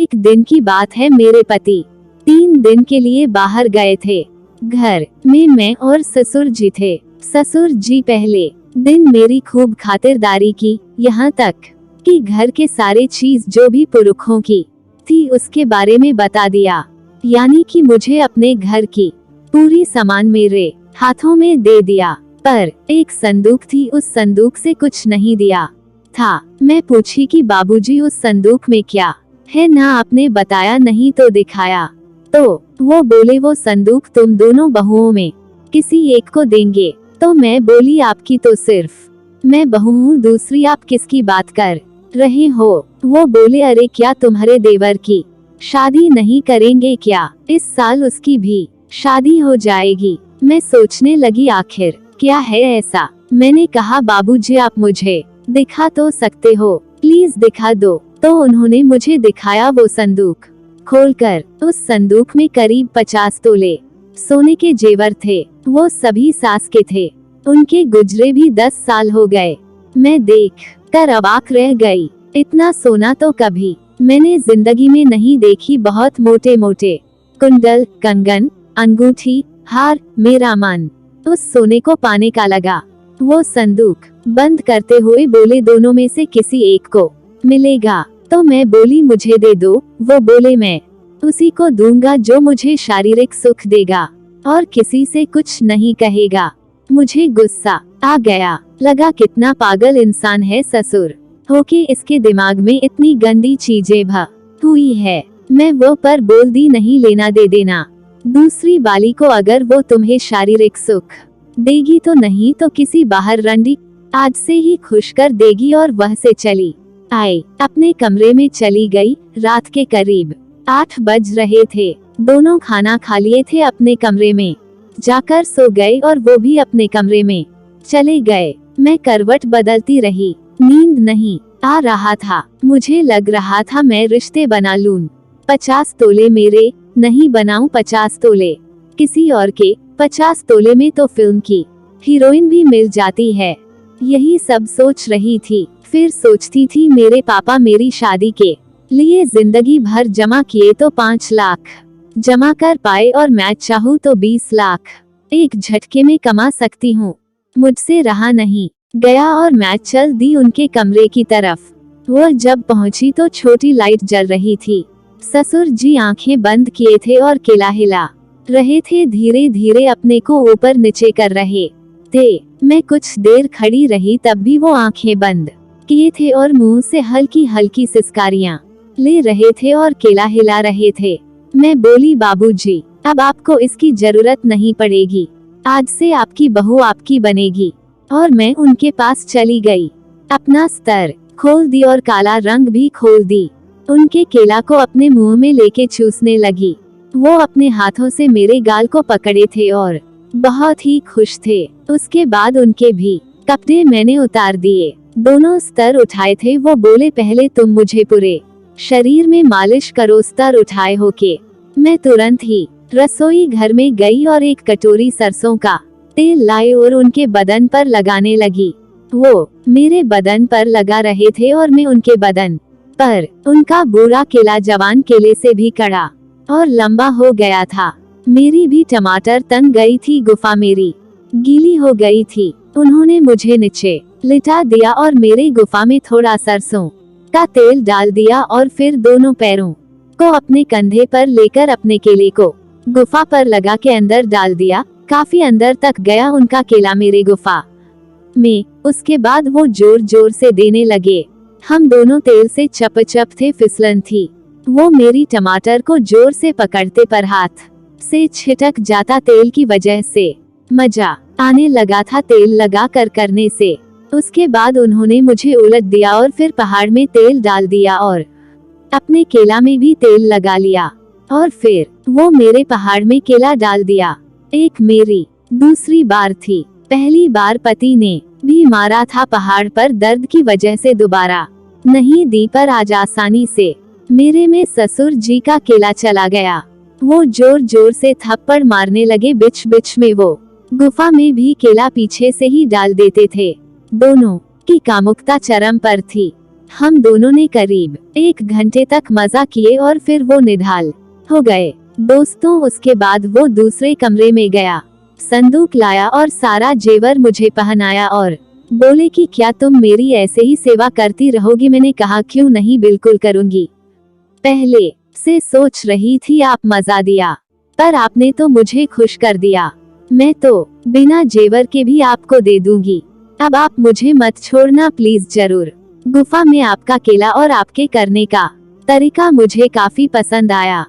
एक दिन की बात है, मेरे पति 3 दिन के लिए बाहर गए थे। घर में मैं और ससुर जी थे। ससुर जी पहले दिन मेरी खूब खातिरदारी की, यहाँ तक कि घर के सारे चीज जो भी पुरखों की थी उसके बारे में बता दिया। यानी कि मुझे अपने घर की पूरी सामान मेरे हाथों में दे दिया। पर एक संदूक थी, उस संदूक से कुछ नहीं दिया था। मैं पूछी कि बाबूजी उस संदूक में क्या है, ना आपने बताया नहीं तो दिखाया। तो वो बोले वो संदूक तुम दोनों बहुओं में किसी एक को देंगे। तो मैं बोली आपकी तो सिर्फ मैं बहू हूँ, दूसरी आप किसकी बात कर रहे हो। वो बोले अरे क्या तुम्हारे देवर की शादी नहीं करेंगे क्या, इस साल उसकी भी शादी हो जाएगी। मैं सोचने लगी आखिर क्या है ऐसा। मैंने कहा बाबूजी आप मुझे दिखा तो सकते हो, प्लीज दिखा दो। तो उन्होंने मुझे दिखाया वो संदूक। खोलकर उस संदूक में करीब 50 तोले सोने के जेवर थे। वो सभी सास के थे, उनके गुजरे भी 10 साल हो गए। मैं देख कर अवाक रह गई। इतना सोना तो कभी मैंने जिंदगी में नहीं देखी। बहुत मोटे मोटे कुंडल, कंगन, अंगूठी, हार। मेरा मन उस सोने को पाने का लगा। वो संदूक बंद करते हुए बोले दोनों में से किसी एक को मिलेगा। तो मैं बोली मुझे दे दो। वो बोले मैं उसी को दूंगा जो मुझे शारीरिक सुख देगा और किसी से कुछ नहीं कहेगा। मुझे गुस्सा आ गया, लगा कितना पागल इंसान है ससुर होके इसके दिमाग में इतनी गंदी चीजें हुई है। मैं वो पर बोल दी नहीं लेना दे देना दूसरी बाली को, अगर वो तुम्हें शारीरिक सुख देगी तो, नहीं तो किसी बाहर रंडी आज से ही खुश कर देगी। और वह से चली आई, अपने कमरे में चली गई। रात के करीब 8 बज रहे थे। दोनों खाना खा लिए थे, अपने कमरे में जाकर सो गए और वो भी अपने कमरे में चले गए। मैं करवट बदलती रही, नींद नहीं आ रहा था। मुझे लग रहा था मैं रिश्ते बना लूं, 50 तोले मेरे नहीं बनाऊं 50 तोले किसी और के। 50 तोले में तो फिल्म की हीरोइन भी मिल जाती है। यही सब सोच रही थी। फिर सोचती थी मेरे पापा मेरी शादी के लिए जिंदगी भर जमा किए तो 5 लाख जमा कर पाए, और मैं चाहूँ तो 20 लाख एक झटके में कमा सकती हूँ। मुझसे रहा नहीं गया और मैं चल दी उनके कमरे की तरफ। वह जब पहुंची तो छोटी लाइट जल रही थी। ससुर जी आंखें बंद किए थे और केला हिला रहे थे, धीरे धीरे अपने को ऊपर नीचे कर रहे थे। मैं कुछ देर खड़ी रही, तब भी वो आंखें बंद किए थे और मुंह से हल्की हल्की सिसकारियां ले रहे थे और केला हिला रहे थे। मैं बोली बाबूजी अब आपको इसकी जरूरत नहीं पड़ेगी, आज से आपकी बहू आपकी बनेगी। और मैं उनके पास चली गई, अपना स्तर खोल दी और काला रंग भी खोल दी। उनके केला को अपने मुंह में लेके चूसने लगी। वो अपने हाथों से मेरे गाल को पकड़े थे और बहुत ही खुश थे। उसके बाद उनके भी कपड़े मैंने उतार दिए, दोनों स्तर उठाए थे। वो बोले पहले तुम मुझे पूरे शरीर में मालिश करो। स्तर उठाए होके मैं तुरंत ही रसोई घर में गई और एक कटोरी सरसों का तेल लाई और उनके बदन पर लगाने लगी। वो मेरे बदन पर लगा रहे थे और मैं उनके बदन पर। उनका बूढ़ा केला जवान केले से भी कड़ा और लंबा हो गया था। मेरी भी टमाटर तन गई थी, गुफा मेरी गीली हो गई थी। उन्होंने मुझे नीचे लिटा दिया और मेरे गुफा में थोड़ा सरसों का तेल डाल दिया और फिर दोनों पैरों को अपने कंधे पर लेकर अपने केले को गुफा पर लगा के अंदर डाल दिया। काफी अंदर तक गया उनका केला मेरे गुफा में। उसके बाद वो जोर जोर से देने लगे। हम दोनों तेल से चप थे, फिसलन थी। वो मेरी टमाटर को जोर से पकड़ते पर हाथ से छिटक जाता तेल की वजह से। मजा आने लगा था तेल लगा कर करने से। उसके बाद उन्होंने मुझे उलट दिया और फिर पहाड़ में तेल डाल दिया और अपने केला में भी तेल लगा लिया और फिर वो मेरे पहाड़ में केला डाल दिया। एक मेरी दूसरी बार थी। पहली बार पति ने भी मारा था पहाड़ पर, दर्द की वजह से दोबारा नहीं दी, पर आज आसानी से मेरे में ससुर जी का केला चला गया। वो जोर जोर से थप्पड़ मारने लगे। बिच बिच में वो गुफा में भी केला पीछे से ही डाल देते थे। दोनों की कामुकता चरम पर थी। हम दोनों ने करीब 1 घंटे तक मजा किए और फिर वो निढाल हो गए। दोस्तों उसके बाद वो दूसरे कमरे में गया, संदूक लाया और सारा जेवर मुझे पहनाया और बोले कि क्या तुम मेरी ऐसे ही सेवा करती रहोगी। मैंने कहा क्यों नहीं, बिल्कुल करूंगी। पहले से सोच रही थी आप मजा दिया, पर आपने तो मुझे खुश कर दिया। मैं तो बिना जेवर के भी आपको दे दूंगी। अब आप मुझे मत छोड़ना प्लीज जरूर। गुफा में आपका केला और आपके करने का तरीका मुझे काफी पसंद आया।